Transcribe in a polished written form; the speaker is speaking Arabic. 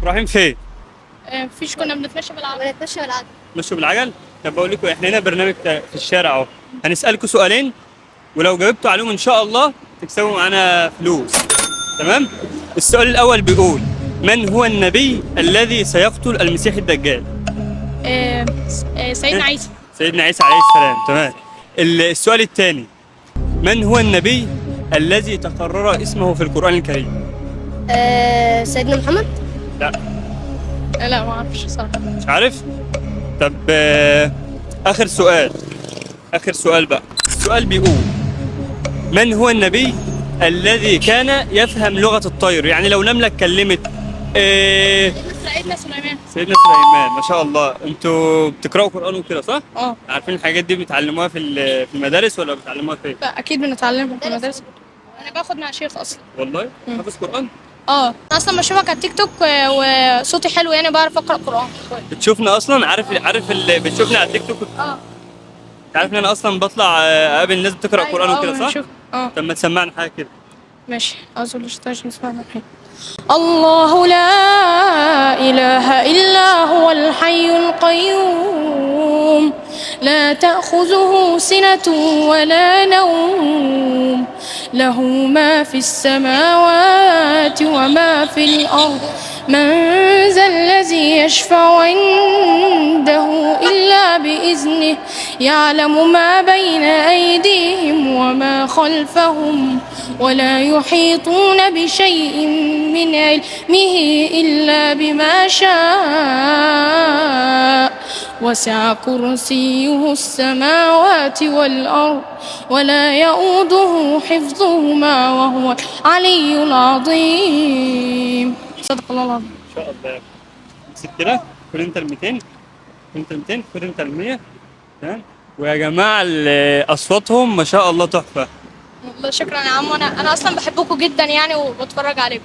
رايحين فين؟ مفيش، كنا بنتمشى بالعربية. بنتمشى بالعجل. مشوا بالعجل؟ طب بقول لكم احنا هنا برنامج في الشارع اهو، هنسألكم سؤالين ولو جاوبتوا عليهم ان شاء الله تكسبوا معانا فلوس. تمام؟ السؤال الأول بيقول: من هو النبي الذي سيقتل المسيح الدجال؟ سيدنا عيسى. سيدنا عيسى عليه السلام. تمام. السؤال الثاني: من هو النبي الذي تكرر اسمه في القرآن الكريم؟ سيدنا محمد. لا لا ما اعرفش صراحة. مش عارف؟ طب آخر سؤال، آخر سؤال بقى. السؤال بيقول: من هو النبي الذي كان يفهم لغة الطير؟ يعني لو نملة اتكلمت سيدنا سليمان. سيدنا سليمان. ما شاء الله. انتوا بتقرأوا قرآن وكده صح؟ اه عارفين الحاجات دي بيتعلموها في المدارس ولا بيتعلموها فين؟ لا اكيد بنتعلمها في المدارس. انا باخد مع شيخ اصلا. والله؟ حافظ قرآن؟ انا اصلا بشوفك على التيك توك وصوتي حلو، يعني بعرف اقرا قران كويس. بتشوفنا اصلا؟ عارف اللي بتشوفنا على التيك توك؟ اه انت عارف ان انا اصلا بطلع اقابل ناس بتقرأ أيوة، قرآن وكده صح؟ بنشوف. طب ما تسمعنا حاجة كده. ماشي. أعوذ بالله من الشيطان الرجيم. بسم الله الرحمن الرحيم. الله لا إله إلا هو الحي القيوم، لا تأخذه سنة ولا نوم، له ما في السماوات وما في الأرض، من ذا الذي يشفع عنده إلا بإذنه، يعلم ما بين أيديهم وما خلفهم، ولا يحيطون بشيء من علمه إلا بما شاء، وسع كرسيه السماوات والأرض، ولا يؤوده حفظهما وهو العلي العظيم. صدق الله العظيم. ان شاء الله. امسك كده، خد انت ال 200، خد انت 200، خد انت ال 100. تمام. ويا جماعة اصواتهم ما شاء الله تحفة. والله شكرا يا عم، انا اصلا بحبكم جدا يعني وبتفرج عليكم.